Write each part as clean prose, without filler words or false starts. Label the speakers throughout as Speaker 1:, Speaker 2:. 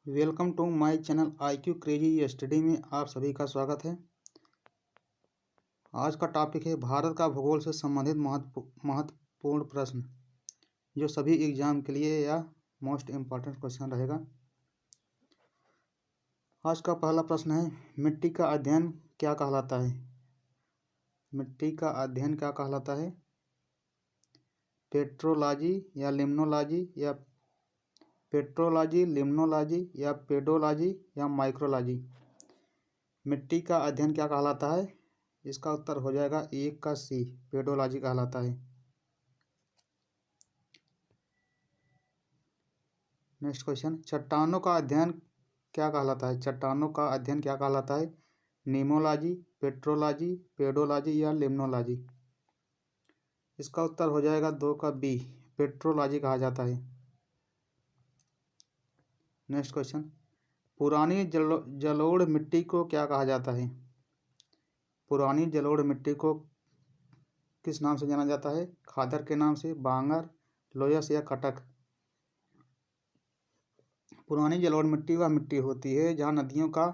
Speaker 1: Welcome to my channel IQ crazy study में आप सभी का स्वागत है। आज का टॉपिक है भारत का भूगोल से संबंधित महत्वपूर्ण प्रश्न, जो सभी एग्जाम के लिए या मोस्ट इम्पॉर्टेंट क्वेश्चन रहेगा। आज का पहला प्रश्न है, मिट्टी का अध्ययन क्या कहलाता है? मिट्टी का अध्ययन क्या कहलाता है? पेट्रोलॉजी या लिम्नोलॉजी या पेट्रोलॉजी, लिम्नोलॉजी या पेडोलॉजी या माइक्रोलॉजी? मिट्टी का अध्ययन क्या कहलाता है? इसका उत्तर हो जाएगा 1 का सी, पेडोलॉजी कहलाता है। नेक्स्ट क्वेश्चन, चट्टानों का अध्ययन क्या कहलाता है? चट्टानों का अध्ययन क्या कहलाता है? नीमोलॉजी, पेट्रोलॉजी, पेडोलॉजी या लिम्नोलॉजी? इसका उत्तर हो जाएगा 2 का बी, पेट्रोलॉजी कहा जाता है। नेक्स्ट क्वेश्चन, पुरानी जलोढ़ मिट्टी को क्या कहा जाता है? पुरानी जलोढ़ मिट्टी को किस नाम से जाना जाता है? खादर के नाम से, बांगर, लोयस या कटक? पुरानी जलोढ़ मिट्टी वह मिट्टी होती है जहाँ नदियों का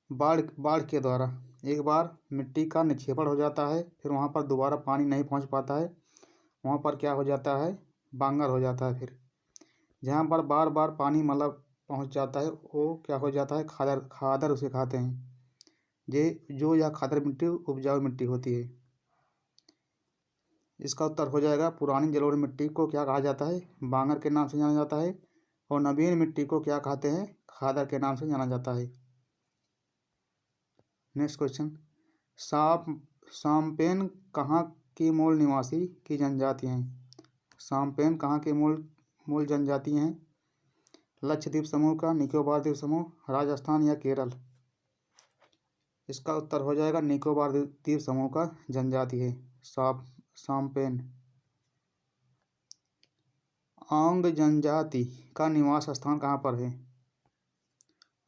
Speaker 1: बाढ़ के द्वारा एक बार मिट्टी का निक्षेपण हो जाता है, फिर वहाँ पर दोबारा पानी नहीं पहुँच पाता है। वहाँ पर क्या हो जाता है? बांगर हो जाता है। फिर जहाँ पर बार बार पानी मतलब पहुँच जाता है वो क्या हो जाता है? खादर उसे कहते हैं। जो यह खादर मिट्टी उपजाऊ मिट्टी होती है। इसका उत्तर हो जाएगा, पुरानी जलोढ़ मिट्टी को क्या कहा जाता है? बांगर के नाम से जाना जाता है। और नवीन मिट्टी को क्या कहते हैं? खादर के नाम से जाना जाता है। नेक्स्ट क्वेश्चन, साम्पेन कहाँ की मूल निवासी की जनजाति हैं? साम्पेन कहाँ की मूल जनजाति हैं? लक्षद्वीप समूह का, निकोबार द्वीप समूह, राजस्थान या केरल? इसका उत्तर हो जाएगा निकोबार द्वीप समूह का जनजाति है साम्पेन। ओंग जनजाति का निवास स्थान कहाँ पर है?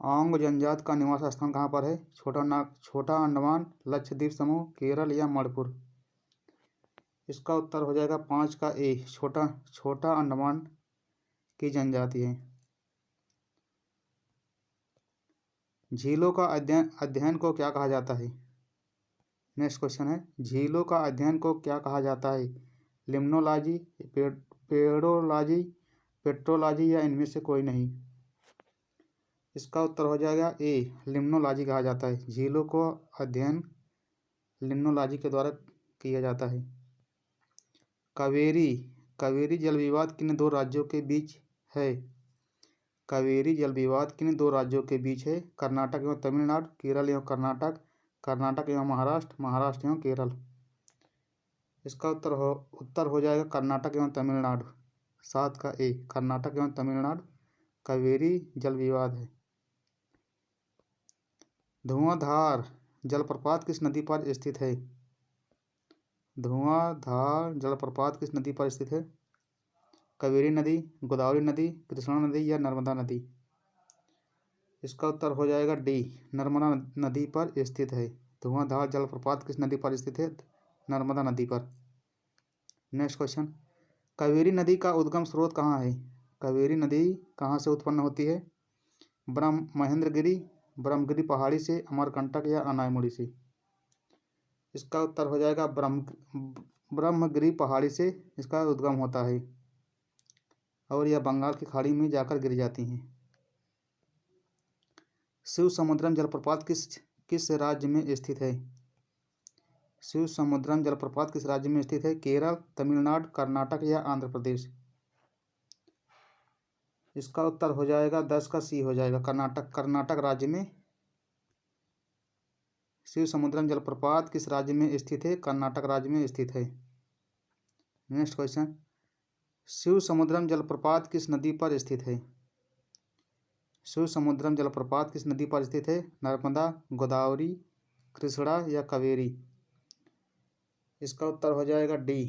Speaker 1: ओंग जनजाति का निवास स्थान कहाँ पर है? छोटा अंडमान, लक्षद्वीप समूह, केरल या मणिपुर? इसका उत्तर हो जाएगा 5 का ए, छोटा अंडमान की जनजाति है। झीलों का अध्ययन को क्या कहा जाता है? नेक्स्ट क्वेश्चन है, झीलों का अध्ययन को क्या कहा जाता है? लिम्नोलॉजी, पेडोलॉजी, पेट्रोलॉजी या इनमें से कोई नहीं? इसका उत्तर हो जाएगा ए, लिम्नोलॉजी कहा जाता है। झीलों को अध्ययन लिम्नोलॉजी के द्वारा किया जाता है। कावेरी जल विवाद किन दो राज्यों के बीच है? कावेरी जल विवाद किन दो राज्यों के बीच है? कर्नाटक एवं तमिलनाडु, केरल एवं कर्नाटक, कर्नाटक एवं महाराष्ट्र, महाराष्ट्र एवं केरल? इसका उत्तर हो जाएगा कर्नाटक एवं तमिलनाडु। 7 का ए, कर्नाटक एवं तमिलनाडु कावेरी जल विवाद है। धुआंधार जलप्रपात किस नदी पर स्थित है? धुआंधार जलप्रपात किस नदी पर स्थित है? कावेरी नदी, गोदावरी नदी, कृष्णा नदी या नर्मदा नदी? इसका उत्तर हो जाएगा डी, नर्मदा नदी पर स्थित है। धुआंधार जलप्रपात किस नदी पर स्थित है? नर्मदा नदी पर। नेक्स्ट क्वेश्चन, कावेरी नदी का उद्गम स्रोत कहाँ है? कावेरी नदी कहाँ से उत्पन्न होती है? ब्रह्मगिरी पहाड़ी से, अमरकंटक या अनायमुड़ी से? इसका उत्तर हो जाएगा ब्रह्मगिरी पहाड़ी से इसका उद्गम होता है और यह बंगाल की खाड़ी में जाकर गिर जाती हैं। शिव समुद्रम जलप्रपात किस राज्य में स्थित है? शिव समुद्रम जलप्रपात किस राज्य में स्थित है? केरल, तमिलनाडु, कर्नाटक या आंध्र प्रदेश? इसका उत्तर हो जाएगा 10 का सी हो जाएगा, कर्नाटक राज्य में शिव समुद्रम जलप्रपात किस राज्य में स्थित है? कर्नाटक राज्य में स्थित है। नेक्स्ट क्वेश्चन, शिव समुद्रम जलप्रपात किस नदी पर स्थित है? शिव समुद्रम जलप्रपात किस नदी पर स्थित है? नर्मदा, गोदावरी, कृष्णा या कावेरी? इसका उत्तर हो जाएगा डी,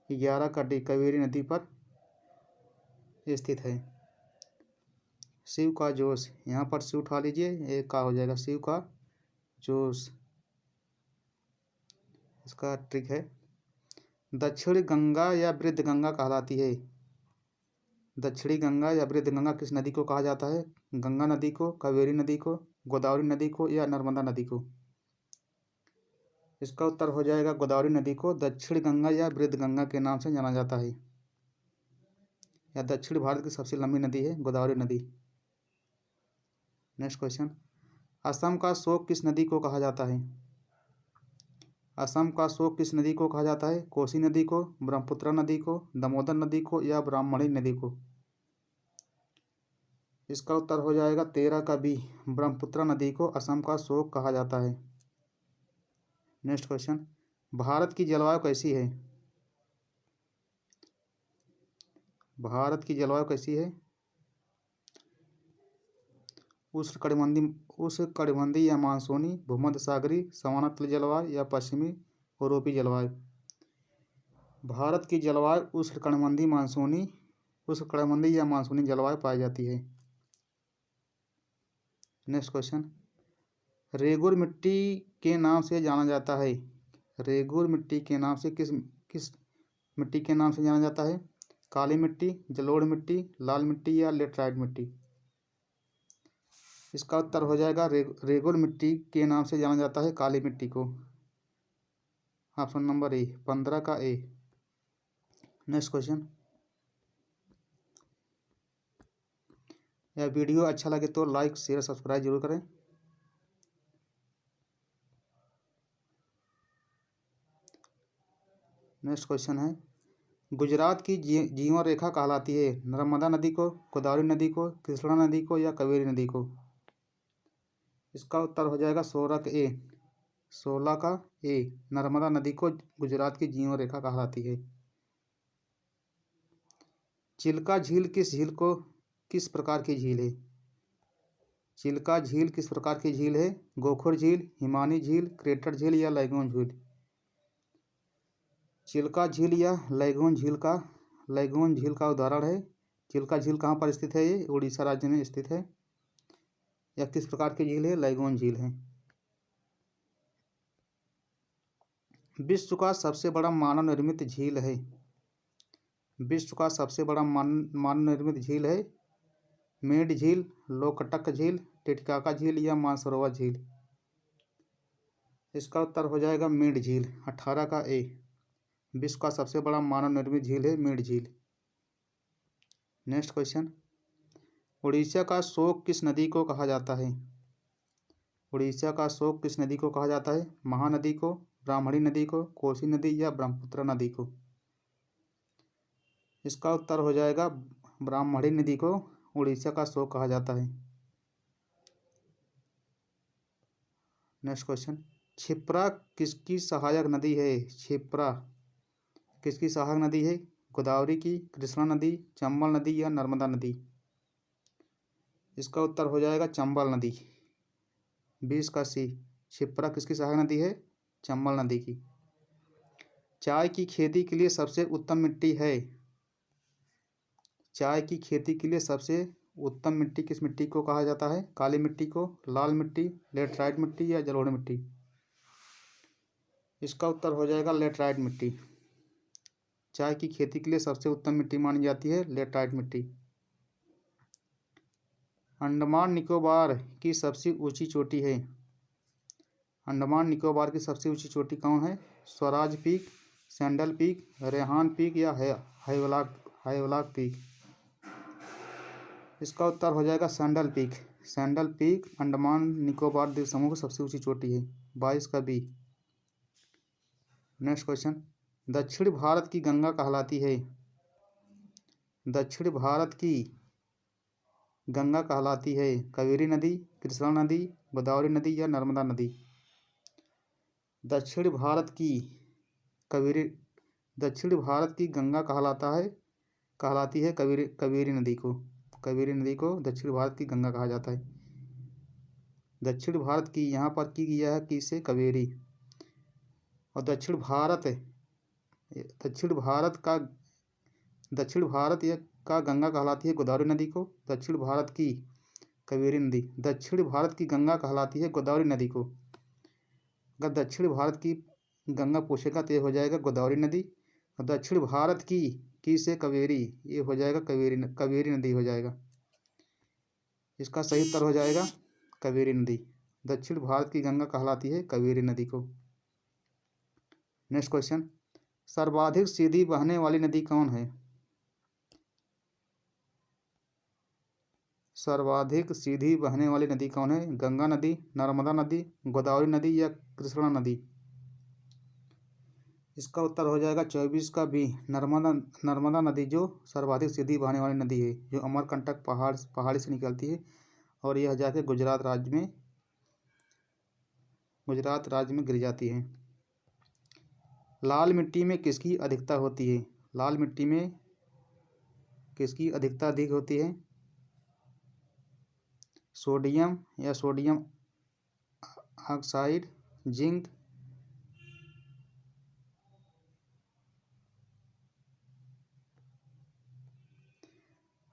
Speaker 1: 11 का डी, कावेरी नदी पर स्थित है। शिव का जोश, यहाँ पर शिव उठा लीजिए, एक का हो जाएगा शिव का जोश। इसका ट्रिक है, दक्षिण गंगा या वृद्ध गंगा कहलाती है? दक्षिणी गंगा या वृद्ध गंगा किस नदी को कहा जाता है? गंगा नदी को, कावेरी नदी को, गोदावरी नदी को या नर्मदा नदी को? इसका उत्तर हो जाएगा गोदावरी नदी को दक्षिण गंगा या वृद्ध गंगा के नाम से जाना जाता है। या दक्षिण भारत की सबसे लंबी नदी है गोदावरी नदी। नेक्स्ट क्वेश्चन, असम का शोक किस नदी को कहा जाता है? असम का शोक किस नदी को कहा जाता है? कोसी नदी को, ब्रह्मपुत्र नदी को, दामोदर नदी को या ब्राह्मणी नदी को? इसका उत्तर हो जाएगा 13 का बी, ब्रह्मपुत्र नदी को असम का शोक कहा जाता है। नेक्स्ट क्वेश्चन, भारत की जलवायु कैसी है? भारत की जलवायु कैसी है? उष्णकटिबंधीय या मानसूनी, भूमध्य सागरीय, सवाना जलवायु या पश्चिमी यूरोपीय जलवायु? भारत की जलवायु उष्णकटिबंधीय या मानसूनी जलवायु पाई जाती है। नेक्स्ट क्वेश्चन, रेगुर मिट्टी के नाम से जाना जाता है? रेगुर मिट्टी के नाम से किस मिट्टी के नाम से जाना जाता है? काली मिट्टी, जलोढ़ मिट्टी, लाल मिट्टी या लेटराइट मिट्टी? इसका उत्तर हो जाएगा रेगुर मिट्टी के नाम से जाना जाता है काली मिट्टी को। ऑप्शन नंबर ए, 15 का ए। नेक्स्ट क्वेश्चन, यह वीडियो अच्छा लगे तो लाइक शेयर सब्सक्राइब जरूर करें। नेक्स्ट क्वेश्चन है, गुजरात की जीवन रेखा कहलाती है? नर्मदा नदी को, गोदावरी नदी को, कृष्णा नदी को या कावेरी नदी को? इसका उत्तर हो जाएगा 16 का ए, नर्मदा नदी को गुजरात की जीवन रेखा कहलाती है। चिल्का झील किस प्रकार की झील है? चिल्का झील किस प्रकार की झील है? गोखुर झील, हिमानी झील, क्रेटर झील या लैगून झील? चिल्का झील या लैगून झील का उदाहरण है। चिल्का झील कहाँ पर स्थित है? ये उड़ीसा राज्य में स्थित है। यह किस प्रकार की झील है? लैगून झील है। विश्व का सबसे बड़ा मानव निर्मित झील है? विश्व का सबसे बड़ा मानव निर्मित झील है मेड झील, लोकटक झील, टिटकाका झील या मानसरोवर झील? इसका उत्तर हो जाएगा मेड झील, 18 का ए। विश्व का सबसे बड़ा मानव निर्मित झील है मेड झील। नेक्स्ट क्वेश्चन, उड़ीसा का शोक किस नदी को कहा जाता है? उड़ीसा का शोक किस नदी को कहा जाता है? महानदी को, ब्राह्मणी नदी को, कोसी नदी या ब्रह्मपुत्र नदी को? इसका उत्तर हो जाएगा ब्राह्मणी नदी को उड़ीसा का शोक कहा जाता है। नेक्स्ट क्वेश्चन, क्षिप्रा किसकी सहायक नदी है? क्षिप्रा किसकी सहायक नदी है? गोदावरी की, कृष्णा नदी, चंबल नदी या नर्मदा नदी? इसका उत्तर हो जाएगा चंबल नदी, 20 का सी। क्षिप्रा किसकी सहायक नदी है? चंबल नदी की। चाय की खेती के लिए सबसे उत्तम मिट्टी है? चाय की खेती के लिए सबसे उत्तम मिट्टी किस मिट्टी को कहा जाता है? काली मिट्टी को, लाल मिट्टी, लेटराइट मिट्टी या जलोढ़ मिट्टी? इसका उत्तर हो जाएगा लेटराइट मिट्टी। चाय की खेती के लिए सबसे उत्तम मिट्टी मानी जाती है लेटराइट मिट्टी। अंडमान निकोबार की सबसे ऊंची चोटी है? अंडमान निकोबार की सबसे ऊंची चोटी कौन है? Swaraj peak, sandal peak, Rehan peak या हाईवलाक पीक? इसका उत्तर हो जाएगा sandal peak. Sandal peak Andaman Nicobar द्वीप समूह की सबसे ऊंची चोटी है, 22 का बी। नेक्स्ट क्वेश्चन, दक्षिण भारत की गंगा कहलाती है? दक्षिण भारत की गंगा कहलाती है कावेरी नदी, कृष्णा नदी, गोदावरी नदी या नर्मदा नदी? दक्षिण भारत की गंगा कहलाती है कावेरी नदी को। कावेरी नदी को दक्षिण भारत की गंगा कहा जाता है। दक्षिण भारत की यहाँ पर की गया है किसे? कावेरी। और दक्षिण भारत का गंगा कहलाती है गोदावरी नदी को। दक्षिण भारत की कावेरी नदी, दक्षिण भारत की गंगा कहलाती है गोदावरी नदी को। अगर दक्षिण भारत की गंगा पूछेगा तो ये हो जाएगा गोदावरी नदी। और दक्षिण भारत की की से कावेरी, ये हो जाएगा कावेरी नदी हो जाएगा। इसका सही उत्तर हो जाएगा कावेरी नदी। दक्षिण भारत की गंगा कहलाती है कावेरी नदी को। नेक्स्ट क्वेश्चन, सर्वाधिक सीधी बहने वाली नदी कौन है? सर्वाधिक सीधी बहने वाली नदी कौन है? गंगा नदी, नर्मदा नदी, गोदावरी नदी या कृष्णा नदी? इसका उत्तर हो जाएगा 24 का बी, नर्मदा नदी जो सर्वाधिक सीधी बहने वाली नदी है, जो अमरकंटक पहाड़ी से निकलती है और यह जाके गुजरात राज्य में गिर जाती है। लाल मिट्टी में किसकी अधिकता होती है? लाल मिट्टी में किसकी अधिकता अधिक होती है? सोडियम या सोडियम ऑक्साइड, जिंक?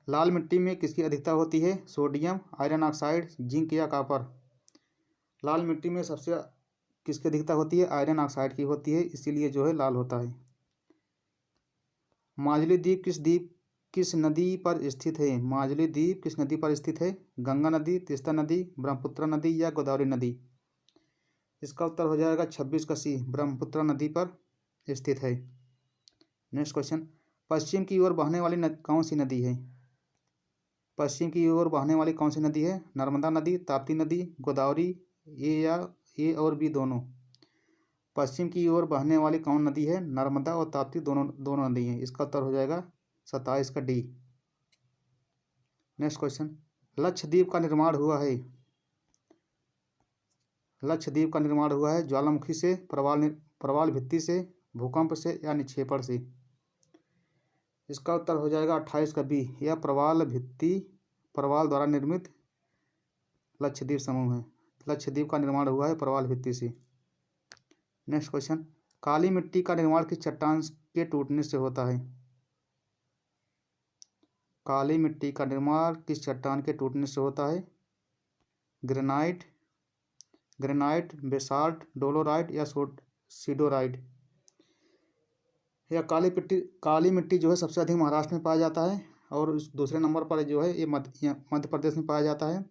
Speaker 1: लाल मिट्टी में किसकी अधिकता होती है? सोडियम, आयरन ऑक्साइड, जिंक या कॉपर? लाल मिट्टी में सबसे किसकी अधिकता होती है? आयरन ऑक्साइड की होती है, इसीलिए जो है लाल होता है। माजुली द्वीप किस नदी पर स्थित है? माजुली द्वीप किस नदी पर स्थित है? गंगा नदी, तीस्ता नदी, ब्रह्मपुत्र नदी या गोदावरी नदी? इसका उत्तर हो जाएगा 26 का सी, ब्रह्मपुत्र नदी पर स्थित है। नेक्स्ट क्वेश्चन, पश्चिम की ओर बहने वाली कौन सी नदी है? पश्चिम की ओर बहने वाली कौन सी नदी है? नर्मदा नदी, ताप्ती नदी, गोदावरी, ए और बी दोनों? पश्चिम की ओर बहने वाली कौन नदी है? नर्मदा और ताप्ती दोनों नदी हैं। इसका उत्तर हो जाएगा 27 का डी। नेक्स्ट क्वेश्चन, लक्षद्वीप का निर्माण हुआ है? लक्षद्वीप का निर्माण हुआ है ज्वालामुखी से, प्रवाल भित्ति से, भूकंप से या निक्षेपण से? इसका उत्तर हो जाएगा 28 का बी, यह प्रवाल द्वारा निर्मित लक्षद्वीप समूह है। लक्षद्वीप का निर्माण हुआ है प्रवाल भित्ति से। नेक्स्ट क्वेश्चन, काली मिट्टी का निर्माण किस चट्टान के टूटने से होता है? काली मिट्टी का निर्माण किस चट्टान के टूटने से होता है? ग्रेनाइट, बेसाल्ट, डोलोराइट या सीडोराइट? यह काली मिट्टी जो है सबसे अधिक महाराष्ट्र में पाया जाता है और दूसरे नंबर पर जो है ये मध्य प्रदेश में पाया जाता है।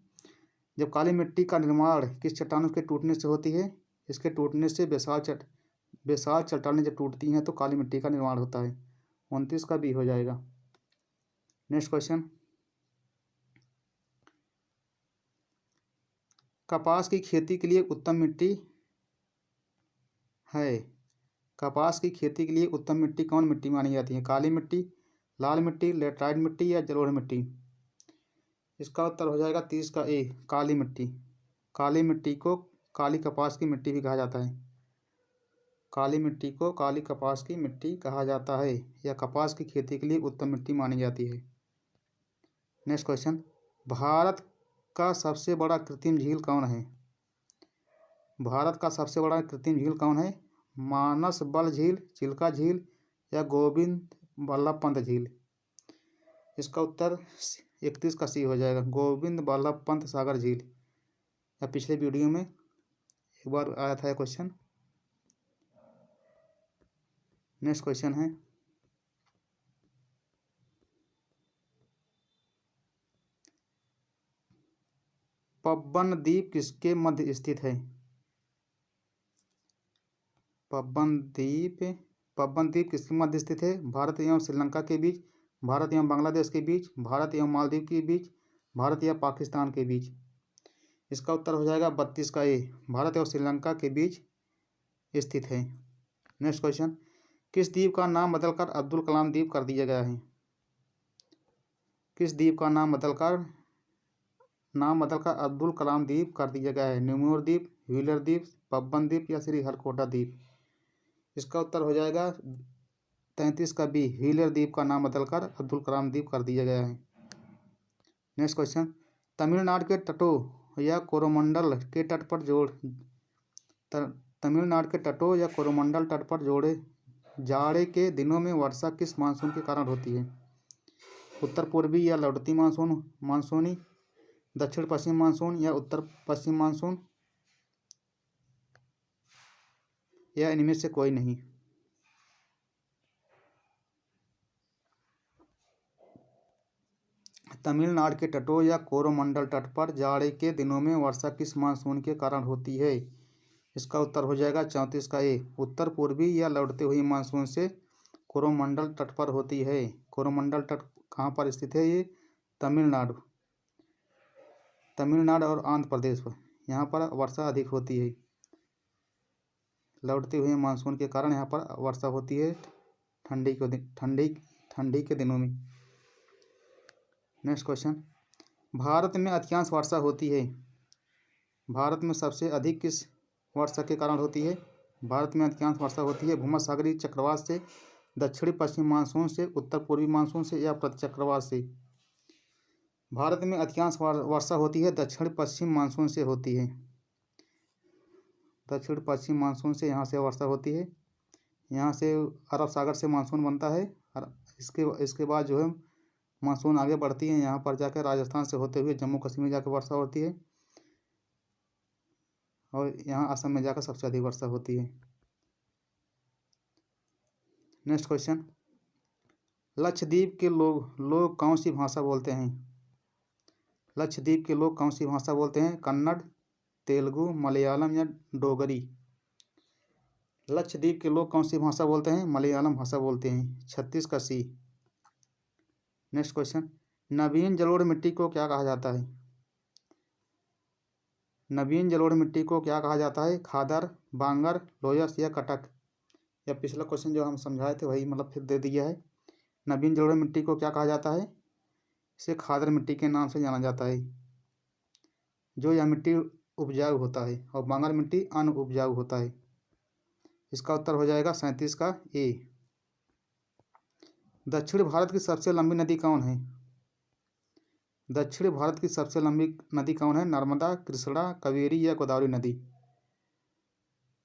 Speaker 1: जब काली मिट्टी का निर्माण किस चट्टानों के टूटने से होती है? इसके टूटने से बेसाल्ट चट्टानें जब टूटती हैं तो काली मिट्टी का निर्माण होता है। 29 का बी हो जाएगा। नेक्स्ट क्वेश्चन, कपास की खेती के लिए उत्तम मिट्टी है? कपास की खेती के लिए उत्तम मिट्टी कौन मिट्टी मानी जाती है? काली मिट्टी, लाल मिट्टी, लेटराइट मिट्टी या जलोढ़ मिट्टी? इसका उत्तर हो जाएगा 30 का ए, काली मिट्टी। काली मिट्टी को काली कपास की मिट्टी भी कहा जाता है। काली मिट्टी को काली कपास की मिट्टी कहा जाता है। यह कपास की खेती के लिए उत्तम मिट्टी मानी जाती है। नेक्स्ट क्वेश्चन, भारत का सबसे बड़ा कृत्रिम झील कौन है? भारत का सबसे बड़ा कृत्रिम झील कौन है? मानस बल झील, चिल्का झील या गोविंद बल्लभ पंत झील? इसका उत्तर 31 का सी हो जाएगा, गोविंद बल्लभ पंत सागर झील। या पिछले वीडियो में एक बार आया था यह क्वेश्चन। नेक्स्ट क्वेश्चन है, पबन द्वीप किसके मध्य स्थित है? पबन द्वीप किसके मध्य स्थित है? भारत एवं श्रीलंका के बीच, भारत एवं बांग्लादेश के बीच, भारत एवं मालदीव के बीच, भारत या पाकिस्तान के बीच? इसका उत्तर हो जाएगा 32 का ए, भारत एवं श्रीलंका के बीच स्थित है। नेक्स्ट क्वेश्चन, किस द्वीप का नाम बदलकर अब्दुल कलाम द्वीप कर दिया गया है? किस द्वीप का नाम बदलकर अब्दुल कलाम द्वीप कर दिया गया है? न्यूमोर द्वीप, व्हीलर द्वीप, पबन द्वीप या श्रीहरिकोटा द्वीप? इसका उत्तर हो जाएगा 33 का बी, व्हीलर द्वीप का नाम बदलकर अब्दुल कलाम द्वीप कर दिया गया है। नेक्स्ट क्वेश्चन, तमिलनाडु के तटों या कोरोमंडल के तट पर जोड़े जाड़े के दिनों में वर्षा किस मानसून के कारण होती है? उत्तर पूर्वी या लौटती मानसूनी, दक्षिण पश्चिम मानसून या उत्तर पश्चिम मानसून या इनमें से कोई नहीं? तमिलनाडु के तटों या कोरोमंडल तट पर जाड़े के दिनों में वर्षा किस मानसून के कारण होती है? इसका उत्तर हो जाएगा 34 का ए, उत्तर पूर्वी या लौटते हुए मानसून से कोरोमंडल तट पर होती है। कोरोमंडल तट कहाँ पर स्थित है? ये तमिलनाडु और आंध्र प्रदेश पर यहाँ पर वर्षा अधिक होती है। लौटते हुए मानसून के कारण यहाँ पर वर्षा होती है ठंडी के दिनों में। नेक्स्ट क्वेश्चन, भारत में अधिकांश वर्षा होती है। भारत में सबसे अधिक किस वर्षा के कारण होती है? भारत में अधिकांश वर्षा होती है भूमध्यसागरीय चक्रवात से, दक्षिणी पश्चिम मानसून से, उत्तर पूर्वी मानसून से या प्रतिचक्रवात से। भारत में अधिकांश वर्षा होती है दक्षिण पश्चिम मानसून से होती है। दक्षिण पश्चिम मानसून से यहाँ से वर्षा होती है। यहाँ से अरब सागर से मानसून बनता है और इसके बाद जो है मानसून आगे बढ़ती है, यहाँ पर जाकर राजस्थान से होते हुए जम्मू कश्मीर में जाकर वर्षा होती है और यहाँ असम में जाकर सबसे अधिक वर्षा होती है। नेक्स्ट क्वेश्चन, लक्षद्वीप के लोग कौन सी भाषा बोलते हैं? लक्षद्वीप के लोग कौन सी भाषा बोलते हैं? कन्नड़, तेलुगु, मलयालम या डोगरी? लक्षद्वीप के लोग कौन सी भाषा बोलते हैं? मलयालम भाषा बोलते हैं। 36 का सी। नेक्स्ट क्वेश्चन, नवीन जलोढ़ मिट्टी को क्या कहा जाता है? नवीन जलोढ़ मिट्टी को क्या कहा जाता है? खादर, बांगर, लोयस या कटक? या पिछला क्वेश्चन जो हम समझाए थे वही मतलब फिर दे दिया है। नवीन जलोढ़ मिट्टी को क्या कहा जाता है? इसे खादर मिट्टी के नाम से जाना जाता है। जो यह मिट्टी उपजाऊ होता है और बांगर मिट्टी अनउपजाऊ होता है। इसका उत्तर हो जाएगा 37 का ए। दक्षिण भारत की सबसे लंबी नदी कौन है? दक्षिण भारत की सबसे लंबी नदी कौन है? नर्मदा, कृष्णा, कावेरी या गोदावरी नदी?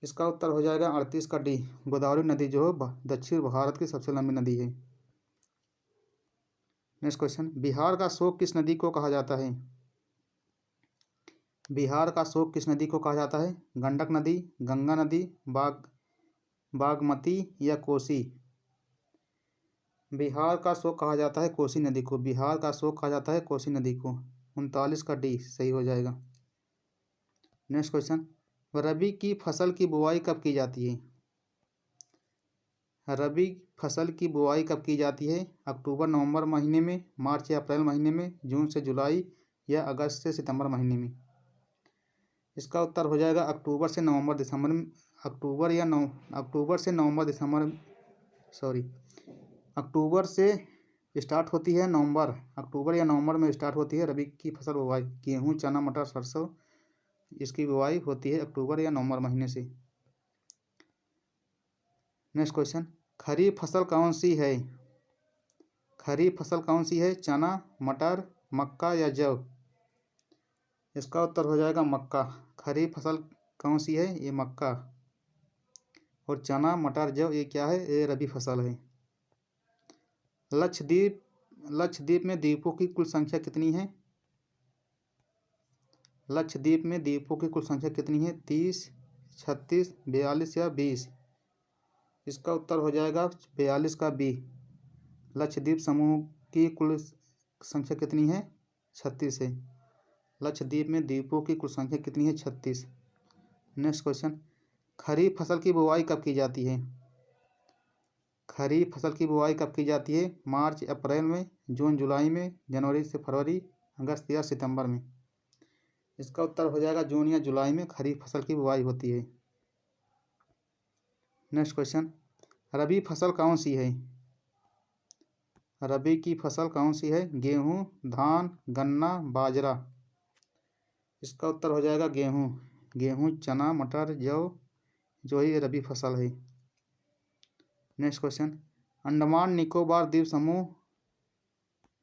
Speaker 1: इसका उत्तर हो जाएगा 38 का डी, गोदावरी नदी जो दक्षिण भारत की सबसे लंबी नदी है। नेक्स्ट क्वेश्चन, बिहार का शोक किस नदी को कहा जाता है? बिहार का शोक किस नदी को कहा जाता है? गंडक नदी, गंगा नदी, बागमती या कोसी? बिहार का शोक कहा जाता है कोसी नदी को। बिहार का शोक कहा जाता है कोसी नदी को। 39 का डी सही हो जाएगा। नेक्स्ट क्वेश्चन, रबी की फसल की बुआई कब की जाती है? रबी फसल की बुआई कब की जाती है? अक्टूबर नवंबर महीने में, मार्च या अप्रैल महीने में, जून से जुलाई या अगस्त से सितंबर महीने में? इसका उत्तर हो जाएगा अक्टूबर से नवंबर दिसंबर में। अक्टूबर से स्टार्ट होती है अक्टूबर या नवंबर में स्टार्ट होती है रबी की फसल बुआई। गेहूँ, चना, मटर, सरसों इसकी बुआई होती है अक्टूबर या नवंबर महीने से। नेक्स्ट क्वेश्चन, खरीफ फसल कौन सी है? खरीफ फसल कौन सी है? चना, मटर, मक्का या जौ? इसका उत्तर हो जाएगा मक्का। खरीफ फसल कौन सी है? ये मक्का। और चना, मटर, जौ ये क्या है? ये रबी फसल है। लक्षद्वीप में द्वीपों की कुल संख्या कितनी है? लक्षद्वीप में द्वीपों की कुल संख्या कितनी है? 30, 36, 42 या 20? इसका उत्तर हो जाएगा 42 का बी। लक्षद्वीप समूह की कुल संख्या कितनी है? 36 है। लक्षद्वीप में द्वीपों की कुल संख्या कितनी है? 36। नेक्स्ट क्वेश्चन, खरीफ फसल की बुआई कब की जाती है? खरीफ फसल की बुआई कब की जाती है? मार्च अप्रैल में, जून जुलाई में, जनवरी से फरवरी, अगस्त या सितंबर में? इसका उत्तर हो जाएगा जून या जुलाई में खरीफ फसल की बुआई होती है। नेक्स्ट क्वेश्चन, रबी फसल कौन सी है? रबी की फसल कौन सी है? गेहूँ, धान, गन्ना, बाजरा? इसका उत्तर हो जाएगा गेहूँ, चना, मटर, जौ जो ही रबी फसल है। नेक्स्ट क्वेश्चन, अंडमान निकोबार द्वीप समूह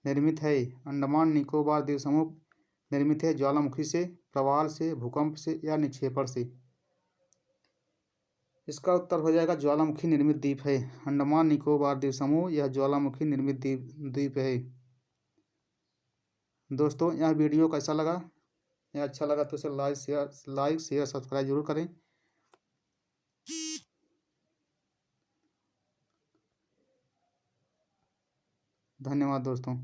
Speaker 1: निर्मित है। अंडमान निकोबार द्वीप समूह निर्मित है ज्वालामुखी से, प्रवाल से, भूकंप से या निक्षेपण से? इसका उत्तर हो जाएगा ज्वालामुखी निर्मित द्वीप है। अंडमान निकोबार द्वीप समूह यह ज्वालामुखी निर्मित द्वीप है। दोस्तों यह वीडियो कैसा लगा? यह अच्छा लगा तो इसे लाइक शेयर सब्सक्राइब जरूर करें। धन्यवाद दोस्तों।